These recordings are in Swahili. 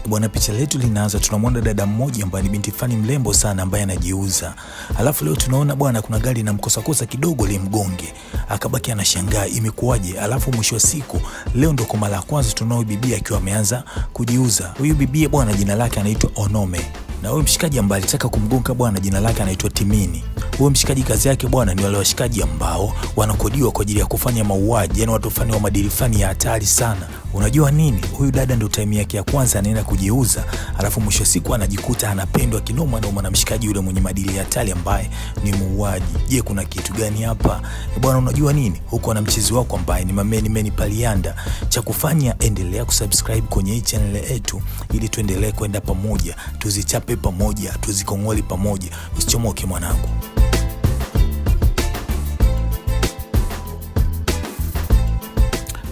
Bwana, picha letu linaanza tunamwona dada mmoja ambaye ni binti fani mrembo sana ambaye anajiuza. Alafu leo tunaona bwana kuna gari linamkosa kidogo limgonge. Akabaki anashangaa imekuaje. Alafu mwisho wa siku leo ndo kwa mara ya kwanza tunaona bibi akiwa ameanza kujiuza. Huyu bibi bwana jina lake anaitwa Onome. Na huyu mshikaji ambaye alitaka kumgonga bwana jina lake anaitwa Timini. Huyu mshikaji kazi yake bwana ni wale washikaji ambao wanakodiwa kwa ajili ya kufanya mauaji, yani watu fani wa madili fani ya hatari sana. Unajua nini? Huyu dada ndio time yake ya kwanza anaenda kujiuza, alafu mwisho siku anajikuta anapendwa kinoma na mshikaji yule mwenye madili ya hatari ambaye ni muuaji. Je, kuna kitu gani hapa? Bwana unajua nini? Huko na mchizi wako ambaye ni Meni Palianda. Cha kufanya endelea kusubscribe kwenye hii channel yetu ili tuendelee kwenda pamoja, tuzichape pamoja, tuzikongoli pamoja. Usichomoke mwanangu.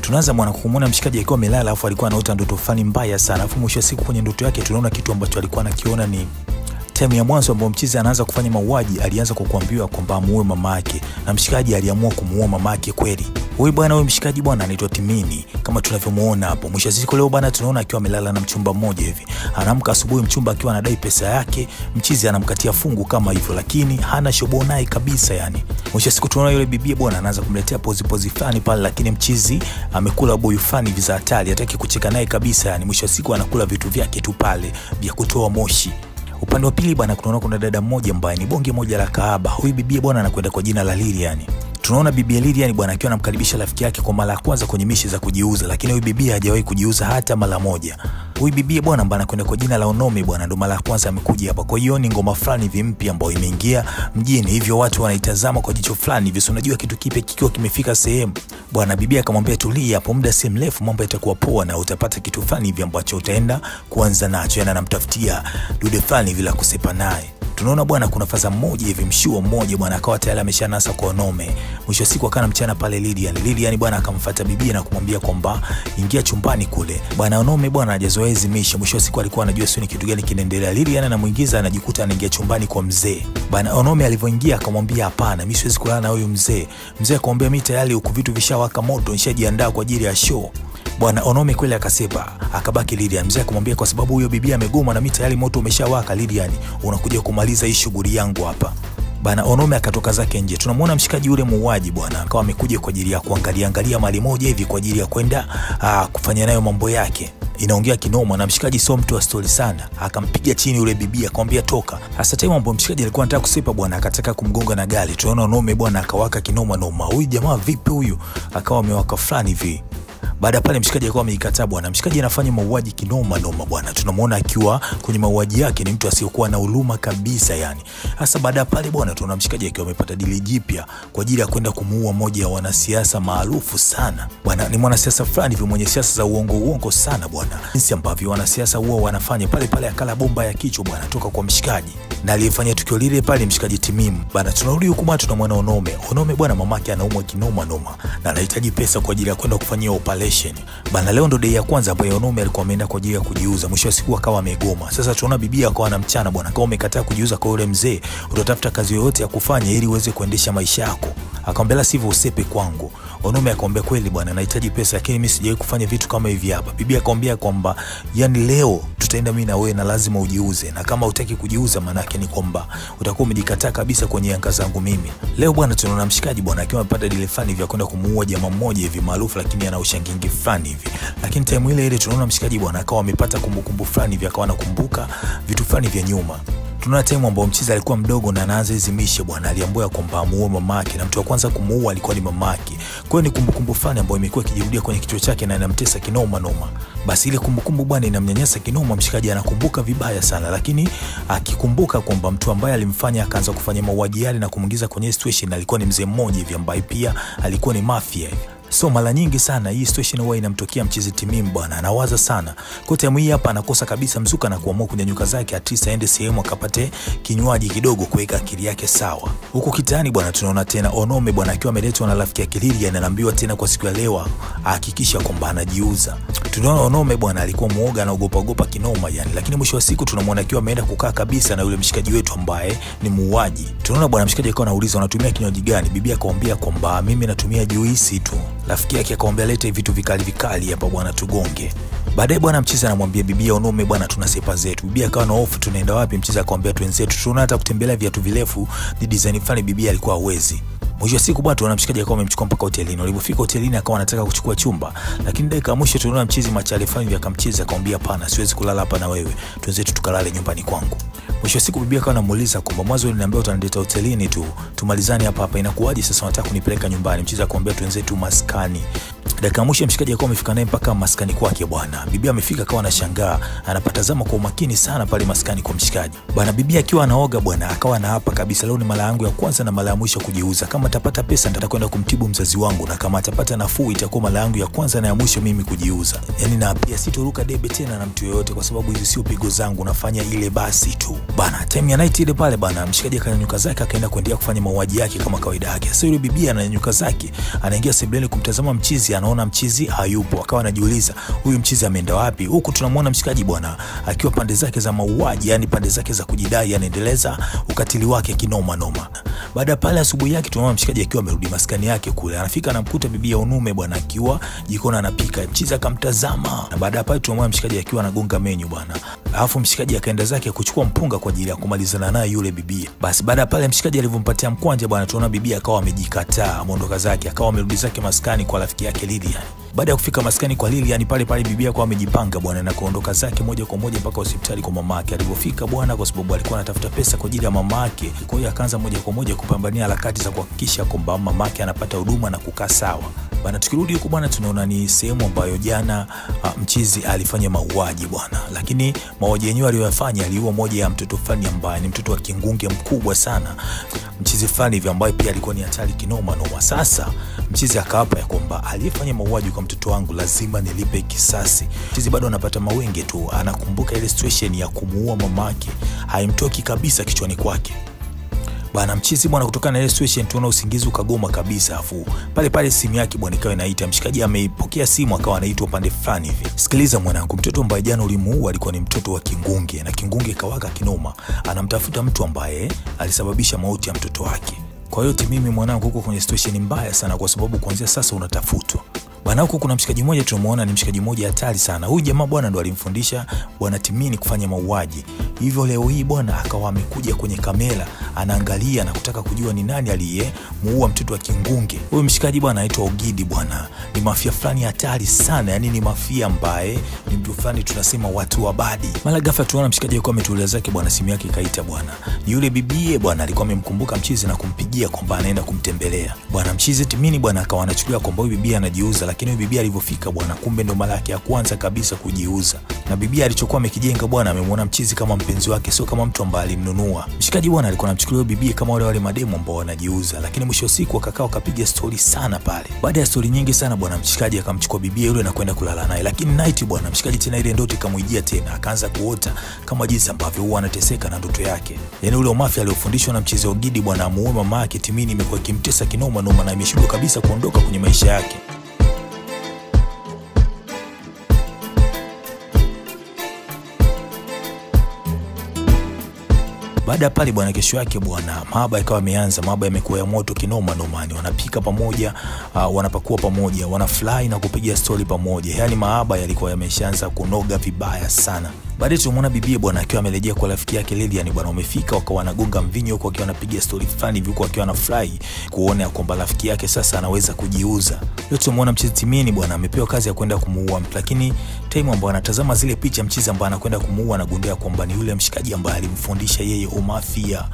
Tunaanza mwana kumuona mshikaji akiwa amelala alafu alikuwa anaota ndoto fani mbaya sana. Alafu mwisho wa siku kwenye ndoto yake tunaona kitu ambacho alikuwa anakiona ni time ya mwanzo ambapo mchizi anaanza kufanya mauaji. Alianza kwa kuambiwa kwamba amuue mama yake na mshikaji aliamua kumuua mama yake kweli. Huyu mshikaji bwana anaitwa Timini kama tunavyomuona hapo. Mwisho siku leo bwana tunaona akiwa amelala na mchumba mmoja hivi. Anaamka asubuhi mchumba akiwa anadai pesa yake, mchizi anamkatia fungu kama hivyo lakini hana shobo naye kabisa yani. Mwisho siku tunaona yule bibi bwana anaanza kumletea pozi fulani pale lakini mchizi amekula boyu fulani vya hatari, hataki kucheka naye kabisa yani. Mwisho siku anakula vitu vyake tu pale vya kutoa moshi. Upande wa pili bwana tunaona kuna dada mmoja ambaye ni bonge moja la kahaba. Huyu bibi bwana anakwenda kwa jina la Lilian. Tunaona bibi Lilian bwana akiwa anamkaribisha rafiki yake kwa mara ya kwanza kwenye mishi za kujiuza, lakini huyu bibi hajawahi kujiuza hata mara moja. Huyu bibi bwana ambaye anakwenda kwa jina la Onome bwana ndo mara ya kwanza amekuja hapa. Kwa hiyo ni ngoma fulani vimpya ambayo imeingia mjini, hivyo watu wanaitazama kwa jicho fulani hivi. Unajua kitu kipe kikiwa kimefika sehemu bwana, bibi akamwambia tulia hapo, muda si mrefu mambo yatakuwa poa na utapata kitu fulani hivi ambacho utaenda kuanza nacho. Yana anamtafutia dude fulani vile kusepa naye. Tunaona bwana kuna faza mmoja hivi mshuo mmoja bwana akawa tayari ameshanasa kwa Onome. Mwisho siku akana mchana pale Lilian bwana akamfuata bibi na kumwambia kwamba ingia chumbani kule. Bwana Onome bwana hajazoezi misha. Mwisho siku alikuwa anajua sio ni kitu gani kinaendelea. Lilian anamuingiza anajikuta anaingia chumbani kwa mzee. Bwana Onome alivyoingia akamwambia hapana, mimi siwezi kulala na huyu mzee. Mzee akamwambia mimi tayari huko vitu vishawaka moto, nishajiandaa kwa ajili ya show. Bwana Onome kweli akasepa, akabaki Lilian. Mzee akamwambia kwa sababu huyo bibi amegoma na mimi tayari moto umeshawaka Lilian, unakuja kumaliza hii shughuli yangu hapa. Bwana Onome akatoka zake nje. Tunamuona mshikaji yule muuaji bwana akawa amekuja kwa ajili ya kuangalia mali moja hivi kwa ajili ya kwenda kufanya nayo mambo yake. Inaongea kinoma na mshikaji sio mtu wa story sana. Akampiga chini yule bibi akamwambia toka. Hasa time ambapo mshikaji alikuwa anataka kusepa bwana akataka kumgonga na gari. Tunaona Onome bwana akawaka kinoma noma. Huyu jamaa vipi huyu? Akawa amewaka fulani hivi. Baada pale mshikaji alikuwa ameikataa bwana. Mshikaji anafanya mauaji kinoma bwana. Tunamuona akiwa kwenye mauaji yake ni mtu asiyokuwa na huruma kabisa yani. Hasa baada pale bwana tunaona mshikaji akiwa amepata dili jipya kwa ajili ya kwenda kumuua moja wa wanasiasa maarufu sana. Bwana ni mwanasiasa fulani hivi mwenye siasa za uongo sana bwana. Jinsi ambavyo wanasiasa huwa wanafanya pale akala bomba ya kichwa bwana toka kwa mshikaji. Na aliyefanya tukio lile pale mshikaji Timimu. Bwana tunarudi huko bwana tunamwona Onome bwana mamake anaumwa kinoma na anahitaji pesa kwa ajili ya kwenda kufanyia operation. Bana leo ndo day ya kwanza ambayo Onome alikuwa ameenda kwa ajili ya kujiuza. Mwisho wa siku akawa amegoma. Sasa tunaona bibi akawa na mchana bwana, kama umekataa kujiuza kwa yule mzee, utatafuta kazi yoyote ya kufanya ili uweze kuendesha maisha yako. Akamwambia sivyo usepe kwangu. Onome akamwambia kweli bwana nahitaji pesa lakini mimi sijawahi kufanya vitu kama hivi hapa. Bibi akamwambia kwamba yani leo tutaenda mimi na wewe na lazima ujiuze, na kama hutaki kujiuza maana yake ni kwamba utakuwa umejikataa kabisa kwenye anga zangu mimi. Leo bwana tunaona mshikaji bwana akiwa amepata dile fani vya kwenda kumuua jamaa mmoja hivi maarufu lakini ana ushangingi fulani hivi. Lakini time ile tunaona mshikaji bwana akawa amepata kumbukumbu fulani hivi, akawa anakumbuka vitu fulani vya nyuma. Tunaona time ambapo mchizi alikuwa mdogo na anaanza hizimishe bwana, aliambiwa kwamba amuue mamake na mtu wa kwanza kumuua alikuwa ni mamake. Kwa hiyo ni kumbukumbu fulani ambayo imekuwa ikijirudia kwenye kichwa chake na inamtesa kinoma. Basi ile kumbukumbu bwana inamnyanyasa kinoma. Mshikaji anakumbuka vibaya sana, lakini akikumbuka kwamba mtu ambaye alimfanya akaanza kufanya mauaji yale na kumuingiza kwenye situation alikuwa ni mzee mmoja hivi ambaye pia alikuwa ni mafia. So mara nyingi sana hii situation huwa inamtokea mchizi Timimu bwana, anawaza sana. Kwa time hii hapa anakosa kabisa mzuka na kuamua kunyanyuka zake atisa aende sehemu akapate kinywaji kidogo kuweka akili yake sawa. Huko kitani bwana tunaona tena Onome bwana akiwa ameletwa na rafiki yake Lilian, anaambiwa tena kwa siku ya leo ahakikisha kwamba anajiuza. Tunaona Onome bwana alikuwa muoga na ogopa kinoma yani, lakini mwisho wa siku tunamwona akiwa ameenda kukaa kabisa na yule mshikaji wetu ambaye ni muuaji. Tunaona bwana mshikaji akawa anauliza unatumia kinywaji gani? Bibi akamwambia kwamba mimi natumia juisi tu. Rafiki yake akamwambia lete vitu vikali vikali hapa bwana tugonge. Baadaye bwana mchizi anamwambia bibia Onume bwana tuna sepa zetu. Bibia akawa na hofu tunaenda wapi? Mchizi akamwambia twenzetu tunaona hata kutembelea viatu virefu ni design fulani bibia alikuwa hawezi. Mwisho wa siku bwana tunaona mshikaji akawa amemchukua mpaka hotelini. Walipofika hotelini akawa anataka kuchukua chumba, lakini dakika mwisho tunaona mchizi machale fulani akamcheza akamwambia hapana, siwezi kulala hapa na wewe. Twenzetu tukalale nyumbani kwangu. Mwisho wa siku bibia akawa anamuuliza kwamba mwanzo uliniambia utanileta hotelini tu, tumalizane hapa inakuwaje sasa unataka kunipeleka nyumbani? Mchizi akamwambia twenzetu maskani. Dakika mwisho mshikaji akawa amefika naye mpaka maskani kwake bwana. Bibia amefika akawa anashangaa, anapatazama kwa umakini sana pale maskani kwa mshikaji. Bwana bibia akiwa anaoga bwana akawa anaapa kabisa, leo ni mara yangu ya kwanza na mara ya mwisho kujiuza. Kama atapata pesa nitakwenda kumtibu mzazi wangu, na kama atapata nafuu itakuwa mara yangu ya kwanza na ya mwisho mimi kujiuza. Yaani na pia sitoruka debe tena na mtu yoyote kwa sababu hizi sio pigo zangu, nafanya ile basi tu. Bana time ya night ile pale bana mshikaji akanyanyuka zake akaenda kuendelea kufanya mauaji yake kama kawaida yake. Sasa yule bibia ananyanyuka zake, anaingia sebuleni kumtazama mchizi, anaona mchizi hayupo. Akawa anajiuliza huyu mchizi ameenda wapi? Huku tunamuona mshikaji bwana akiwa pande zake za mauaji, yani pande zake za kujidai, anaendeleza ukatili wake kinoma noma. Baada pale asubuhi yake tunaona mshikaji akiwa amerudi maskani yake kule. Anafika anamkuta bibia Onume bwana akiwa jikoni anapika. Mchizi akamtazama. Na baada pale tunaona mshikaji akiwa anagonga menyu bwana. Alafu mshikaji akaenda zake kuchukua mpunga kwa ajili ya kumalizana naye yule bibia. Basi baada pale mshikaji alivyompatia mkwanja bwana tunaona bibia akawa amejikataa, ameondoka zake, akawa amerudi zake maskani kwa rafiki yake Lilian. Baada ya kufika maskani kwa Lilian pale bibia kwa amejipanga bwana na kuondoka zake moja kwa moja mpaka hospitali kwa mamake. Alipofika bwana kwa sababu alikuwa anatafuta pesa kwa ajili ya mamake, kwa hiyo akaanza moja kwa moja kupambania harakati za kuhakikisha kwamba mamake anapata huduma na kukaa sawa. Bana tukirudi huko bwana tunaona ni sehemu ambayo jana mchizi alifanya mauaji bwana. Lakini mauaji yenyewe aliyofanya aliua moja ya mtoto fulani ambaye ni mtoto wa kingunge mkubwa sana. Mchizi fulani hivi ambaye pia alikuwa ni hatari kinoma noma. Sasa mchizi akaapa ya kwamba aliyefanya mauaji kwa mtoto wangu lazima nilipe kisasi. Mchizi bado anapata mawenge tu, anakumbuka ile situation ya kumuua mamake, haimtoki kabisa kichwani kwake. Bana mchizi bwana kutokana na ile situation tunaona usingizi ukagoma kabisa. Afu pale simu yake bwana ikawa inaita. Mshikaji ameipokea simu akawa anaitwa pande fulani hivi. Sikiliza mwanangu, mtoto ambaye jana ulimuua alikuwa ni mtoto wa kingunge, na kingunge kawaka kinoma, anamtafuta mtu ambaye alisababisha mauti ya mtoto wake. Kwa hiyo mimi mwanangu huko kwenye situation mbaya sana, kwa sababu kuanzia sasa unatafutwa. Bwana huko kuna mshikaji mmoja tunamuona ni mshikaji mmoja hatari sana. Huyu jamaa bwana ndo alimfundisha bwana Timini kufanya mauaji. Hivyo leo hii bwana akawa amekuja kwenye kamera anaangalia na kutaka kujua ni nani aliyemuua mtoto wa kingunge. Huyu mshikaji bwana anaitwa Ogidi bwana. Ni mafia fulani hatari sana, yani ni mafia ambaye ni mtu fulani tunasema watu wa badi. Mara ghafla tunaona mshikaji yuko ametulia zake bwana, simu yake ikaita bwana. Ni yule bibie bwana alikuwa amemkumbuka mchizi na kumpigia kwamba anaenda kumtembelea. Bwana mchizi Timini bwana akawa anachukulia kwamba huyu bibie anajiuza, lakini huyu bibia alivyofika bwana kumbe ndo mara yake ya kwanza kabisa kujiuza. Na bibia alichokuwa amekijenga bwana amemwona mchizi kama mpenzi wake, sio kama mtu ambaye alimnunua. Mshikaji bwana alikuwa anamchukulia bibia kama wale mademo ambao wanajiuza, lakini mwisho wa siku akakaa akapiga story sana pale. Baada ya story nyingi sana bwana mshikaji akamchukua bibia yule na kwenda kulala naye. Lakini night bwana mshikaji tena ile ndoto ikamwijia tena, akaanza kuota kama jinsi ambavyo huwa anateseka na ndoto yake. Yaani ule mafia aliofundishwa na mchizi Ogidi bwana amuue mama yake Timini imekuwa ikimtesa kinoma noma na imeshindwa kabisa kuondoka kwenye maisha yake. Baada pale bwana kesho yake bwana mahaba ikawa imeanza. Mahaba yamekuwa ya moto kinoma nomani, wanapika pamoja, wanapakua pamoja, wanafly na kupiga story pamoja. Yaani mahaba yalikuwa yameshaanza kunoga vibaya sana. Baadaye tunamuona bibie bwana akiwa amerejea kwa rafiki yake Lilian bwana, wamefika wakawa wanagonga mvinyo huko akiwa anapiga story fulani hivi huko akiwa anafly kuona kwamba rafiki yake sasa anaweza kujiuza. Leo tunamuona mchizi Timini bwana amepewa kazi ya kwenda kumuua mtu, lakini time ambapo anatazama zile picha mchizi ambaye anakwenda kumuua anagundua kwamba ni yule mshikaji ambaye alimfundisha yeye umafia.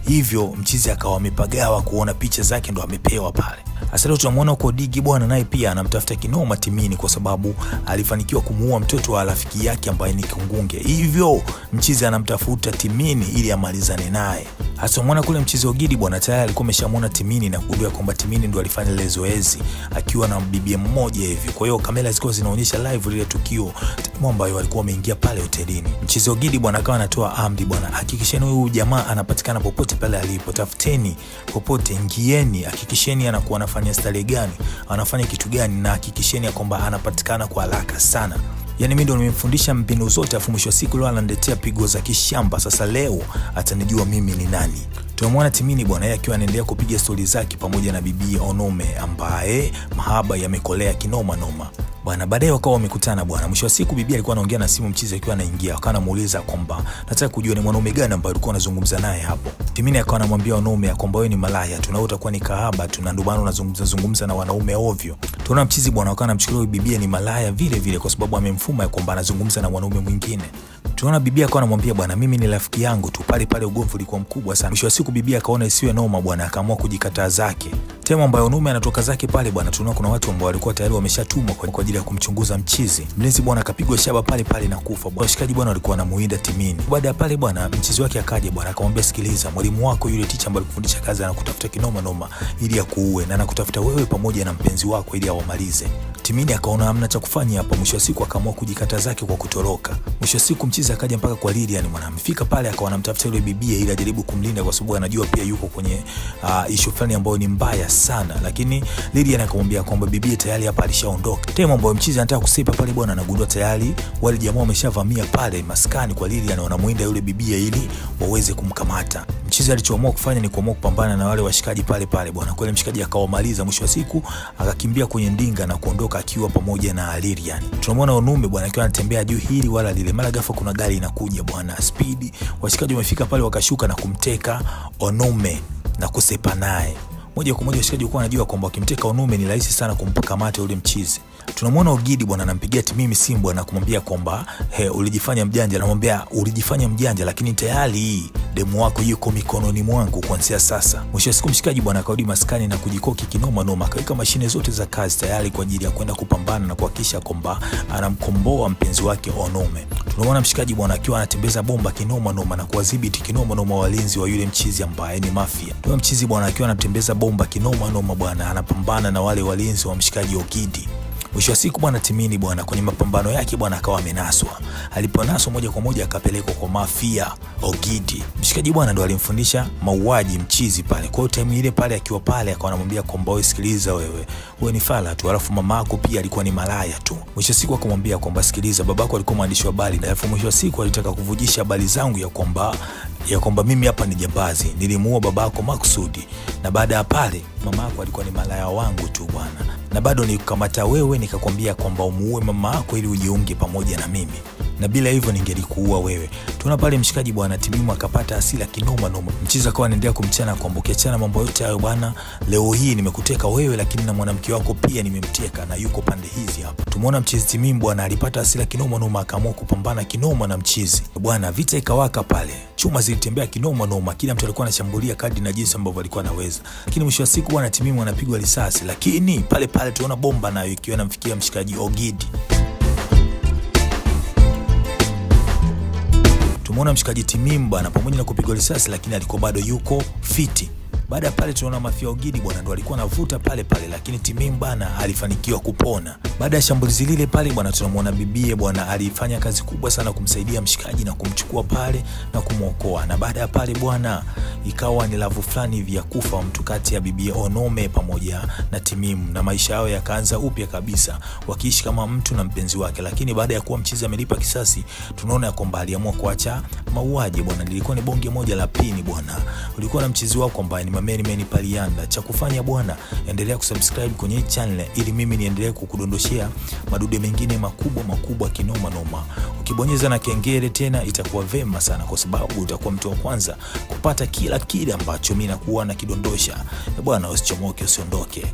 Hivyo mchizi akawa amepagawa kuona picha zake ndo amepewa pale. Sasa leo tunamuona huko Digi bwana naye pia anamtafuta kinoma Timini kwa sababu alifanikiwa kumuua mtoto wa rafiki yake ambaye ni kingunge. Hivyo mchizi anamtafuta Timini ili amalizane naye. Hasa muona kule mchizi Ogidi bwana tayari alikuwa ameshamuona Timini na kujua kwamba Timini ndo alifanya ile zoezi akiwa na bibi mmoja hivi. Kwa hiyo kamera zilikuwa zinaonyesha live lile tukio ambayo walikuwa wameingia pale hotelini. Mchizi Ogidi bwana akawa anatoa amri bwana, hakikisheni huyu jamaa anapatikana popote pale alipo, tafuteni popote, ingieni, hakikisheni anakuwa anafanya style gani, anafanya kitu gani, na hakikisheni kwamba anapatikana kwa haraka sana. Yani mimi ndo nimemfundisha mbinu zote, afu mwisho wa siku leo ananiletea pigo za kishamba. Sasa leo atanijua mimi ni nani. Tunamwona Timini bwana yeye akiwa anaendelea kupiga stori zake pamoja na bibi Onome ambaye mahaba yamekolea kinoma noma. Bwana baadaye wakawa wamekutana bwana. Mwisho wa siku bibi alikuwa anaongea na simu mchizi akiwa anaingia. Akawa anamuuliza kwamba nataka kujua ni mwanaume gani ambaye alikuwa anazungumza naye hapo. Timini akawa anamwambia Onome kwamba wewe ni malaya, tunaota kwa ni kahaba, tunandubana unazungumza na wanaume ovyo. Tunaona mchizi bwana akawa anamchukulia bibi ni malaya vile vile kwa sababu amemfuma kwamba anazungumza na mwanaume mwingine. Tunaona bibi akawa anamwambia bwana mimi ni rafiki yangu tu. Pale ugomvi ulikuwa mkubwa sana. Mwisho wa siku bibi akaona isiwe noma bwana, akaamua kujikataa zake. Tema ambayo Onome anatoka zake pale bwana, tunaona kuna watu ambao walikuwa tayari wameshatumwa kwa ajili ya kumchunguza mchizi. Mlinzi bwana akapigwa shaba pale na kufa. Washikaji bwana walikuwa wanamuinda Timini. Baada ya pale bwana mchizi wake akaja bwana akamwambia sikiliza, mwalimu wako yule teacher ambaye alikufundisha kazi anakutafuta kinoma noma ili akuue na anakutafuta wewe pamoja na mpenzi wako ili awamalize. Timini akaona hamna cha kufanya hapa. Mwisho wa siku akaamua kujikata zake kwa kutoroka. Mwisho wa siku mchizi akaja mpaka kwa Lilian bwana. Amefika pale akawa anamtafuta yule bibie ili ajaribu kumlinda kwa sababu anajua pia yuko kwenye issue fulani ambayo ni mbaya sana. Lakini Lilian akamwambia kwamba bibie tayari hapa alishaondoka. Tema ambayo mchizi anataka kusepa pale bwana anagundua tayari wale jamaa wameshavamia pale maskani kwa Lilian, wanamuinda yule bibie ili waweze kumkamata. Mchizi alichoamua kufanya ni kuamua kupambana na wale washikaji pale bwana. Kwa ile mshikaji akawamaliza. Mwisho wa siku akakimbia kwenye ndinga na kuondoka akiwa pamoja na Lilian. Tunamwona Onome bwana akiwa anatembea juu hili wala lile. Mara ghafla kuna gari inakuja bwana speed. Washikaji wamefika pale wakashuka na kumteka Onome na kusepa naye. Moja kwa moja washikaji walikuwa wanajua kwamba wakimteka Onome ni rahisi sana kumkamata yule mchizi. Tunamwona Ogidi bwana anampigia Timimi simu bwana kumwambia kwamba ulijifanya mjanja. Anamwambia ulijifanya mjanja lakini tayari demu wako yuko mikononi mwangu kuanzia sasa. Mwisho wa siku mshikaji bwana akarudi maskani na kujikoki kinoma noma, akaweka mashine zote za kazi tayari kwa ajili ya kwenda kupambana na kuhakikisha kwamba anamkomboa mpenzi wake Onome. Tunaona mshikaji bwana akiwa anatembeza bomba kinoma noma na kuwadhibiti kinoma noma walinzi wa yule mchizi ambaye ni mafia. Tunaona mchizi bwana akiwa anatembeza bomba kinoma noma bwana anapambana na wale walinzi wa mshikaji Ogidi. Mwisho wa siku bwana Timini bwana kwenye mapambano yake bwana akawa amenaswa. Aliponaswa moja kwa moja akapelekwa kwa mafia Ogidi. Mshikaji bwana ndo alimfundisha mauaji mchizi pale. Kwa hiyo time ile pale akiwa pale akawa anamwambia kwamba wewe sikiliza wewe ni fala tu, alafu mamako pia alikuwa ni malaya tu. Mwisho wa siku akamwambia kwamba sikiliza, babako alikuwa mwandishi wa habari na alafu mwisho wa siku alitaka kuvujisha habari zangu ya kwamba mimi hapa ni jambazi, nilimuua babako makusudi, na baada ya pale mamako alikuwa ni malaya wangu tu bwana, na bado nikukamata wewe nikakwambia kwamba umuue mama yako ili ujiunge pamoja na mimi, na bila hivyo ningelikuua wewe. Tuna pale mshikaji bwana Timimu akapata hasira kinoma noma. Mchiza akawa anaendelea kumchana kwamba ukiachana mambo yote hayo bwana, leo hii nimekuteka wewe lakini na mwanamke wako pia nimemteka na yuko pande hizi hapa. Tumeona mchizi Timimu bwana alipata hasira kinoma noma, akaamua kupambana kinoma na mchizi. Bwana vita ikawaka pale. Chuma zilitembea kinoma noma, kila mtu alikuwa anashambulia kadri na jinsi ambavyo alikuwa anaweza. Lakini mwisho wa siku bwana Timimu anapigwa risasi, lakini pale tuona bomba nayo ikiwa inamfikia mshikaji Ogidi. Tumeona mshikaji Timimu bwana pamoja na kupigwa risasi lakini alikuwa bado yuko fiti. Baada pale tunaona mafia Ogidi bwana ndo alikuwa anavuta pale lakini Timimu bwana alifanikiwa kupona. Baada ya shambulizi lile pale bwana tunamuona bibie bwana alifanya kazi kubwa sana kumsaidia mshikaji na kumchukua pale na kumuokoa. Na baada ya pale bwana ikawa ni lavu fulani hivi ya kufa mtu kati ya bibie Onome pamoja na Timimu, na maisha yao yakaanza upya kabisa wakiishi kama mtu na mpenzi wake. Lakini baada ya kuwa mchizi amelipa kisasi, tunaona kwamba aliamua kuacha mauaji bwana. Lilikuwa ni bonge moja la pini bwana. Ulikuwa na mchizi wako ambaye ni Mameni Palianda. Cha kufanya bwana, endelea kusubscribe kwenye channel ili mimi niendelee kukudondoshea madude mengine makubwa kinoma noma. Ukibonyeza na kengele tena itakuwa vema sana kwa sababu utakuwa mtu wa kwanza kupata kila kile ambacho mimi nakuwa na kidondosha. Bwana usichomoke, usiondoke.